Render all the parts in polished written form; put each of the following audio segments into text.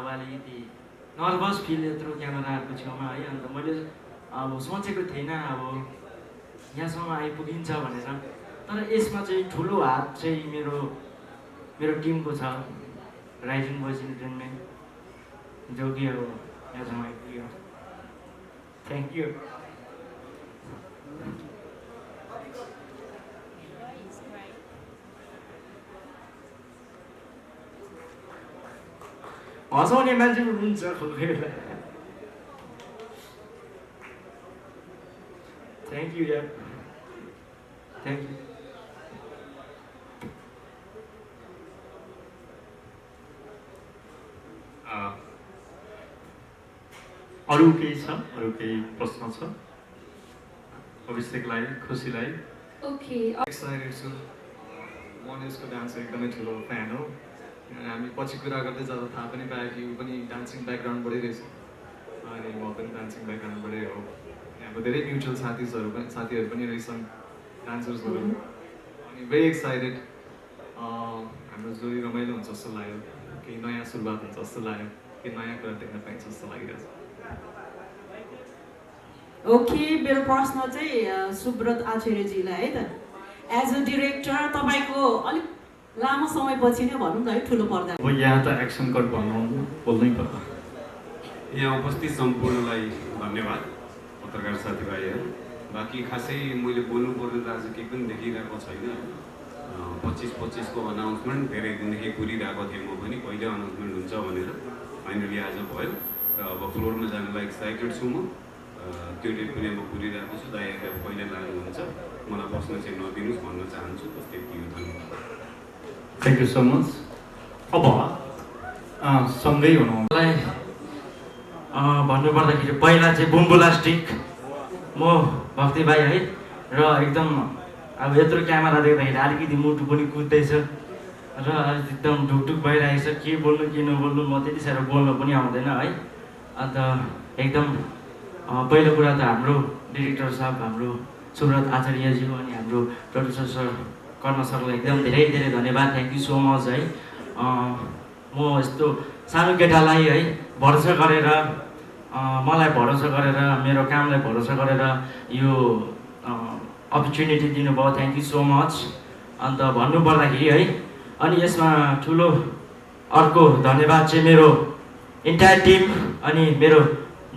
अब अलिकति nervous feel यत्रो क्यामेराको छेउमा है। अन्त मैले अब सोचेको थिइनँ अब यहाँसम्म आइपुगिन्छ भनेर। तर यसमा चाहिँ ठुलो हात चाहिँ मेरो टिमको छ, राइजिङ बोइज इन्टरटेनमेन्ट, जो कि अब यहाँसम्म आइपुग्यो। Thank you. हँसाउने मान्छे पनि हुन्छ कोही बेला। थ्याङ्क यू यार, थ्याङ्क यू। अरू केही छ? अरू केही प्रश्न छ? अभिषेकलाई, खुसीलाई? ओके, एक्साइटेड छु। म यसको डान्स एकदमै ठुलो फ्यान हो। हामी पछि कुरा गर्दै जाँदा थाहा पनि पायो कि ऊ पनि डान्सिङ ब्याकग्राउन्डबाटै रहेछ अनि म पनि डान्सिङ ब्याकग्राउन्डबाटै हो। यहाँको धेरै म्युचुअल साथीहरू पनि रहेछन् डान्सर्सहरू। अनि भेरी एक्साइटेड। हाम्रो जोडी रमाइलो हुन्छ जस्तो लाग्यो, केही नयाँ सुरुवात हुन्छ जस्तो लाग्यो, केही नयाँ कुरा देख्न पाइन्छ जस्तो लागिरहेछ। ओके, मेरो प्रश्न चाहिँ सुब्रत आचार्यजीलाई है त। एज अ डिरेक्टर तपाईँको अलिक लामो समयपछि नै भनौँ न है ठुलो पर्दा। अब यहाँ त एक्सन कट बोल्नै पर्छ। यहाँ उपस्थित सम्पूर्णलाई धन्यवाद, पत्रकार साथीभाइहरू। बाँकी खासै मैले बोल्नु पर्ने त आज केही पनि देखिरहेको छैन। 25-25 अनाउन्समेन्ट धेरै दिनदेखि कुरिरहेको थिएँ म पनि, कहिले अनाउन्समेन्ट हुन्छ भनेर। फाइनली आज भयो र अब फ्लोरमा जानलाई एक्साइटेड छु म। त्यो डेट पनि अब कुरिरहेको छु। दाइहरूले अब कहिले लानुहुन्छ मलाई बस्न चाहिँ नदिनुहोस् भन्न चाहन्छु। त्यस्तै थियो। धन्यवाद। Thank you so much. अब सँगै हुनुलाई भन्नुपर्दाखेरि पहिला चाहिँ बुम्बुलास्टिक म भक्ति भाइ है, र एकदम अब यत्रो क्यामेरा देख्दाखेरि अलिकति मुटु पनि कुद्दैछ र एकदम ढुकढुक भइरहेको छ। के बोल्नु के नबोल्नु, म त्यति साह्रो बोल्नु पनि आउँदैन है। अन्त एकदम पहिलो कुरा त हाम्रो डिरेक्टर साहब, हाम्रो सुब्रत आचार्यज्यू, अनि हाम्रो प्रड्युसर सर कर्ण सरलाई एकदम धेरै धेरै धन्यवाद। थ्याङ्क यू सो मच है। म यस्तो सानो केटालाई है भरोसा गरेर, मलाई भरोसा गरेर, मेरो कामलाई भरोसा गरेर यो अपर्च्युनिटी दिनुभयो। Thank you so much. अन्त भन्नुपर्दाखेरि है, अनि यसमा ठुलो अर्को धन्यवाद चाहिँ मेरो इन्टायर टिम अनि मेरो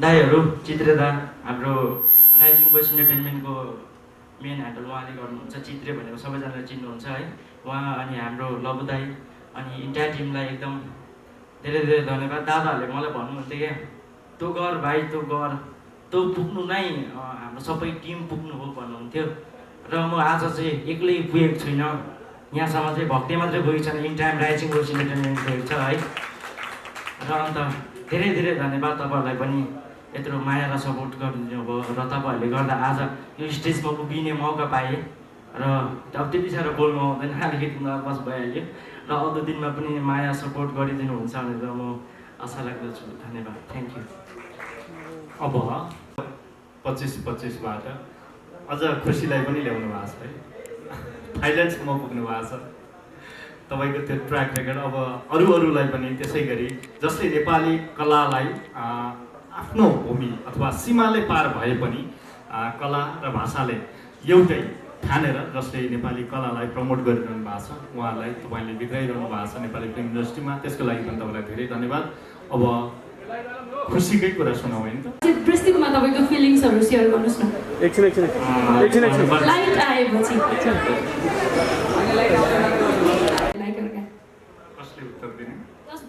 दाइहरू, चित्रे दा, हाम्रो राइजिङ बोइज इन्टरटेनमेन्टको मेन ह्यान्डल उहाँले गर्नुहुन्छ। चित्रे भनेको सबैजनाले चिन्नुहुन्छ है उहाँ, अनि हाम्रो लबु दाई अनि इन्टायर टिमलाई एकदम धेरै धेरै धन्यवाद। दादाहरूले मलाई भन्नुहुन्थ्यो क्या, तँ गर भाइ, तँ गर, तँ पुग्नु नै हाम्रो सबै टिम पुग्नु हो भन्नुहुन्थ्यो। र म आज चाहिँ एक्लै पुगेको छुइनँ, यहाँसम्म चाहिँ भक्ति मात्रै पुगेको छैन, In Time Rising Boys Entertainment पुगेको छ है। र अन्त धेरै धेरै धन्यवाद तपाईँहरूलाई पनि, यत्रो माया र सपोर्ट गरिदिनु भयो र तपाईँहरूले गर्दा आज यो स्टेजमा उभिने मौका पाएँ। र अब त्यति साह्रो बोल्नु आउँदैन, अलिकति नर्भस भइहाल्यो। र आउँदो दिनमा पनि माया सपोर्ट गरिदिनुहुन्छ भनेर म आशा राख्दछु। धन्यवाद, थ्याङ्क यू। अब 25-25बाट अझ खुसीलाई पनि ल्याउनु भएको छ है, थाइल्यान्डसम्म पुग्नु भएको छ तपाईँको त्यो ट्र्याक रेकर्ड। अब अरूलाई पनि त्यसै गरी जसले नेपाली कलालाई आफ्नो भूमि अथवा सीमाले पार भए पनि कला र भाषाले एउटै ठानेर जसले नेपाली कलालाई प्रमोट गरिरहनु भएको छ, उहाँलाई तपाईँले बिग्राइरहनु भएको छ नेपाली फिल्म इन्डस्ट्रीमा, त्यसको लागि पनि तपाईँलाई धेरै धन्यवाद। अब खुसीकै कुरा सुनाऊ होइन त। प्रस्तुतिमा तपाईँको फिलिङ्सहरू सेयर गर्नुहोस् न। एकछिन लाइट आएपछि कसले उत्तर दिने?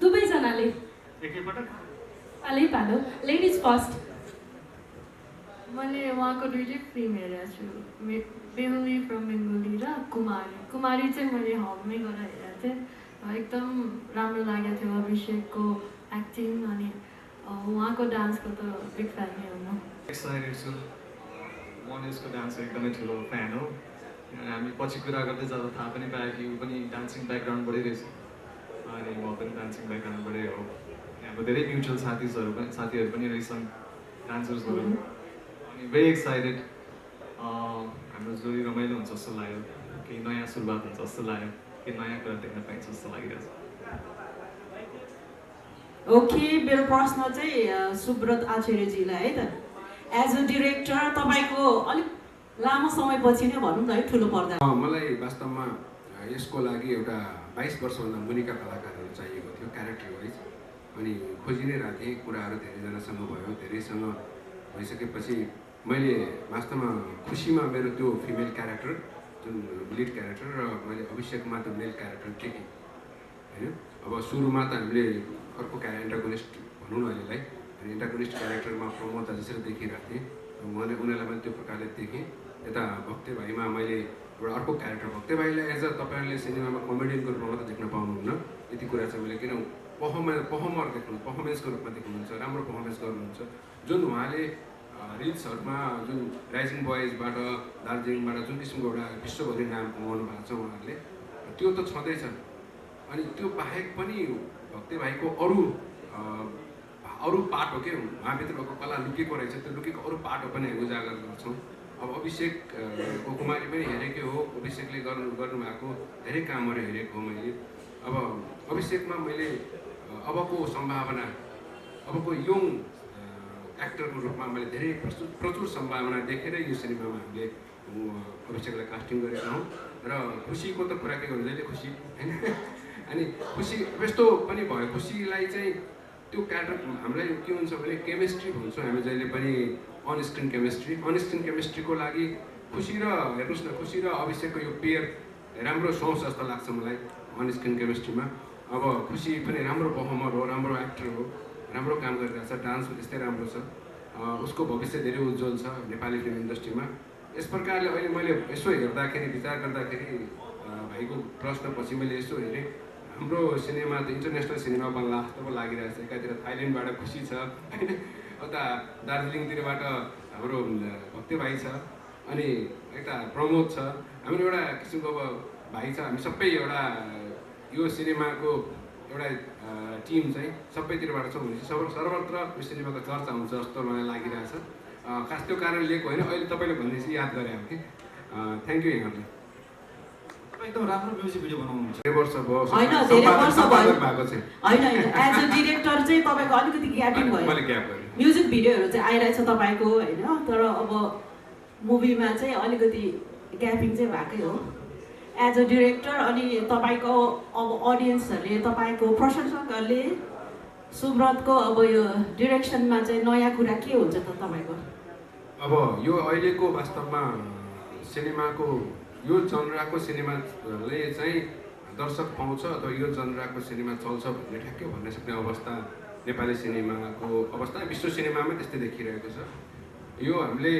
दुवैजनाले एकैपटक पालै पालो। Ladies first. मैले उहाँको दुइटै फिल्म हेरेको छु, बेहुली फ्रम बेङ्गोली र कुमारी। कुमारी चाहिँ मैले हलमै गएर हेरेको थिएँ, एकदम राम्रो लागेको थियो अभिषेकको एक्टिङ, अनि उहाँको डान्सको त बिग फ्यान नै हो म। एक्साइटेड छु। म यसको डान्स एकदमै ठुलो फ्यान हो। हामी पछि कुरा गर्दै जाँदा थाहा पनि पायो कि ऊ पनि डान्सिङ ब्याकग्राउन्डबाटै रहेछ अनि म पनि डान्सिङ ब्याकग्राउन्डबाटै हो। यहाँको धेरै म्युचुअल साथीहरू पनि रहेछन् डान्सर्सहरू। अनि भेरी एक्साइटेड। हाम्रो जोडी रमाइलो हुन्छ जस्तो लाग्यो, केही नयाँ सुरुवात हुन्छ जस्तो लाग्यो, केही नयाँ कुरा देख्न पाइन्छ जस्तो लागिरहेछ। ओके, मेरो प्रश्न चाहिँ सुब्रत आचार्यजीलाई है त। एज अ डिरेक्टर तपाईँको अलिक लामो समयपछि नै भनौँ न है ठुलो पर्दा मलाई वास्तवमा यसको लागि एउटा 22 वर्षभन्दा मुनिका कलाकारहरू चाहिएको थियो क्यारेक्टर वाइज। अनि खोजि नै रहेको थिएँ, कुराहरू धेरैजनासँग भयो, धेरैसँग भइसकेपछि मैले वास्तवमा खुसीमा मेरो त्यो फिमेल क्यारेक्टर जुन लिड क्यारेक्टर र मैले अभिषेकमा त्यो मेल क्यारेक्टर देखेँ होइन। अब सुरुमा त हामीले अर्को एन्टागोनिस्ट भनौँ न अहिलेलाई, अनि एन्टागोनिस्ट क्यारेक्टरमा प्रमोद जसरी देखिरहेको थिएँ उनीहरूलाई पनि त्यो प्रकारले देखेँ। यता भक्ते भाइमा मैले एउटा अर्को क्यारेक्टर भक्ते भाइलाई एज अ तपाईँहरूले सिनेमामा कमेडियनको रूपमा त देख्न पाउनुहुन्न, यति कुरा चाहिँ मैले किन पर्फर्मर देख्नु पर्फर्मेन्सको रूपमा देख्नुहुन्छ, राम्रो पर्फर्मेन्स गर्नुहुन्छ। जुन उहाँले रिल्सहरूमा जुन राइजिङ बोइजबाट दार्जिलिङबाट जुन किसिमको एउटा विश्वभरि नाम कमाउनु भएको छ उहाँहरूले, त्यो त छँदैछ। अनि त्यो बाहेक पनि भक्ते भाइको अरू पार्ट हो कि उहाँभित्र भएको कला लुकेको रहेछ, त्यो लुकेको अरू पार्ट पनि हामी उजागर गर्छौँ। अब अभिषेकको कुमारी पनि हेरेकै हो, अभिषेकले गर्नुभएको धेरै कामहरू हेरेको हो मैले। अब अभिषेकमा मैले अबको सम्भावना, अबको यङ एक्टरको रूपमा मैले धेरै प्रचुर सम्भावना देखेर यो सिनेमामा हामीले अभिषेकलाई कास्टिङ गरेका हौँ। र खुसीको त कुरा के गर्नु, जहिले खुसी होइन। अनि खुसी यस्तो पनि भयो, खुसीलाई चाहिँ त्यो क्यारेक्टर हामीलाई के हुन्छ भने केमिस्ट्री भन्छौँ हामी जहिले पनि, अन स्क्रिन केमिस्ट्रीको लागि खुसी र हेर्नुहोस् न, खुसी र अभिषेकको यो पेयर राम्रो सोच जस्तो लाग्छ मलाई अन स्क्रिन केमिस्ट्रीमा। अब खुसी पनि राम्रो पर्फर्मर हो, राम्रो एक्टर हो, राम्रो काम गरिरहेको छ, डान्स त्यस्तै राम्रो छ, उसको भविष्य धेरै उज्जवल छ नेपाली फिल्म इन्डस्ट्रीमा। यस प्रकारले अहिले मैले यसो हेर्दाखेरि विचार गर्दाखेरि भाइको प्रश्नपछि मैले यसो हेरेँ, हाम्रो सिनेमा त इन्टरनेसनल सिनेमा बन्ला जस्तो पो लागिरहेको छ। एकातिर थाइल्यान्डबाट खुसी छ होइन, उता दार्जिलिङतिरबाट हाम्रो भक्ते भाइ छ, अनि यता प्रमोद छ, हाम्रो एउटा किसिमको अब भाइ छ। हामी सबै एउटा यो सिनेमाको एउटा टिम चाहिँ सबैतिरबाट छौँ भनेपछि सर्वत्र यो सिनेमाको चर्चा हुन्छ जस्तो मलाई लागिरहेछ। खास त्यो कारण लिएको होइन, अहिले तपाईँले भनेपछि याद गरेँ कि। थ्याङ्क यू यहाँलाई। एकदम राम्रो म्युजिक भिडियो बनाउनुहुन्छ। धेरै वर्ष भयो होइन, धेरै वर्ष भयो भएको चाहिँ होइन। एज अ डिरेक्टर चाहिँ तपाईँको अलिकति ग्यापिङ भयो, मैले ग्याप गरेँ। म्युजिक भिडियोहरू चाहिँ आइरहेछ तपाईँको होइन, तर अब मुभीमा चाहिँ अलिकति ग्यापिङ चाहिँ भएकै हो एज अ डिरेक्टर। अनि तपाईँको अब अडियन्सहरूले, तपाईँको प्रशंसकहरूले सुब्रतको अब यो डिरेक्सनमा चाहिँ नयाँ कुरा के हुन्छ त तपाईँको? अब यो अहिलेको वास्तवमा सिनेमाको यो जनराको सिनेमाले चाहिँ दर्शक पाउँछ अथवा यो जनराको सिनेमा चल्छ भन्ने ठ्याक्कै भन्न सक्ने अवस्था नेपाली सिनेमाको अवस्था विश्व सिनेमामै त्यस्तै देखिरहेको छ। यो हामीले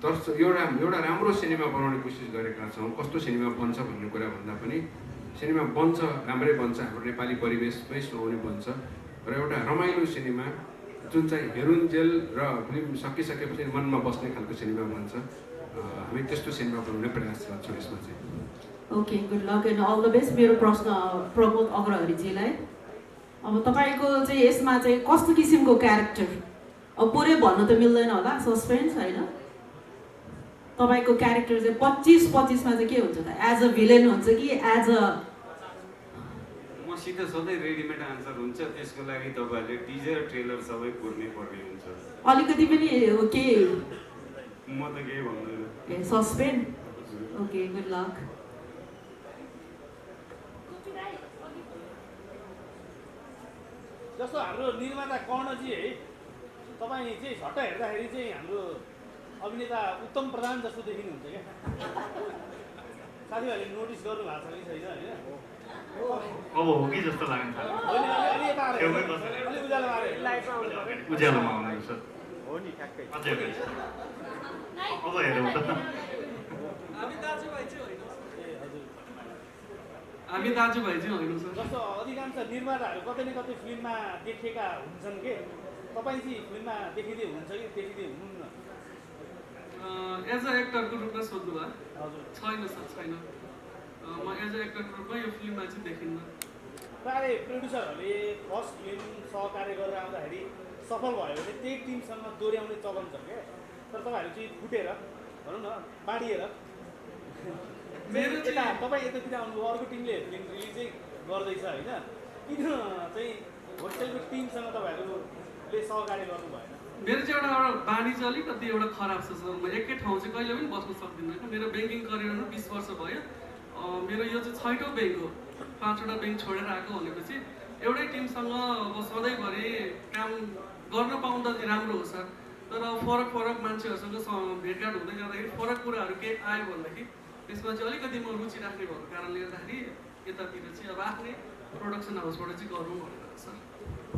एउटा राम्रो सिनेमा बनाउने कोसिस गरेका छौँ। कस्तो सिनेमा बन्छ भन्ने कुरा भन्दा पनि सिनेमा बन्छ, राम्रै बन्छ, हाम्रो नेपाली परिवेशमै सुहाउने बन्छ र एउटा रमाइलो सिनेमा जुन चाहिँ हेरुन्जेल र फिल्म सकिसकेपछि मनमा बस्ने खालको सिनेमा बन्छ। हामी त्यस्तो सिनेमा बनाउने प्रयास गर्छौँ यसमा चाहिँ। Okay, good luck and all the best. मेरो प्रश्न प्रमोद अग्रहरीजीलाई, अब तपाईँको चाहिँ यसमा चाहिँ कस्तो किसिमको क्यारेक्टर, अब पुरै भन्नु त मिल्दैन होला, सस्पेन्स होइन, तपाईँको क्यारेक्टर चाहिँ 25-25मा चाहिँ के हुन्छ त? एज अ भिलेन हुन्छ कि एज अ? मसित सधैँ रेडिमेड आन्सर हुन्छ, त्यसको लागि तपाईँहरूले टिजर ट्रेलर सबै कुर्नै पर्ने हुन्छ। अलिकति पनि के म त केही भन्दैन। ए सस्पेन्स? Okay, good lock. जस्तो हाम्रो निर्माता कर्णजी है, तपाईँ चाहिँ झट्ट हेर्दाखेरि चाहिँ हाम्रो अभिनेता उत्तम प्रधान जस्तो देखिनुहुन्छ क्या। साथीभाइले नोटिस गर्नु भएको छ कि छैन होइन? अब हो कि जस्तो लाग्छ। अलि उज्यालो आएर उज्यालोमा आउनुहुन्छ हो नि, ठ्याक्कै अझै अब हेरौँ त। हामी दाजुभाइ चाहिँ होइन सर। जस्तो अधिकांश निर्माताहरू कतै न कतै फिल्ममा देखेका हुन्छन् कि तपाईँ चाहिँ फिल्ममा देखिँदै हुनुहुन्छ कि देखिँदै हुनुहुन्न? एज अ एक्टरको रूपमा सोध्नु भयो? हजुर। छैन सर, छैन। म एज अ एक्टरको रूपमा यो फिल्ममा चाहिँ देखिन्न। प्रायः प्रोड्युसरहरूले फर्स्ट फिल्म सहकार्य गरेर आउँदाखेरि सफल भयो भने त्यही टिमसँग दोहोऱ्याउने चलन छ क्या। तर तपाईँहरू चाहिँ फुटेर भनौँ न बाँडिएर मेरो यता तपाईँ यतातिर आउनुभयो, अर्को टिमले फिल्म रिलिजै गर्दैछ होइन, किन चाहिँ होस्टेलको टिमसँग तपाईँहरूले सहकार्य गर्नु भएन? मेरो चाहिँ एउटा बानी चाहिँ अलिकति एउटा खराब छ सर। म एकै ठाउँ चाहिँ कहिले पनि बस्न सक्दिनँ होइन। मेरो ब्याङ्किङ करियरमा 20 वर्ष भयो। मेरो यो चाहिँ 6औँ ब्याङ्क हो। 5वटा ब्याङ्क छोडेर आएको भनेपछि एउटै टिमसँग अब सधैँभरि काम गर्न पाउँदा चाहिँ राम्रो हो सर। तर फरक फरक मान्छेहरूसँग भेटघाट हुँदै जाँदाखेरि फरक कुराहरू केही आयो भनेदेखि त्यसमा चाहिँ अलिकति म रुचि राख्ने भएको कारणले गर्दाखेरि यतातिर चाहिँ अब आफ्नै प्रोडक्सन हाउसबाट चाहिँ गरौँ भनेर सर।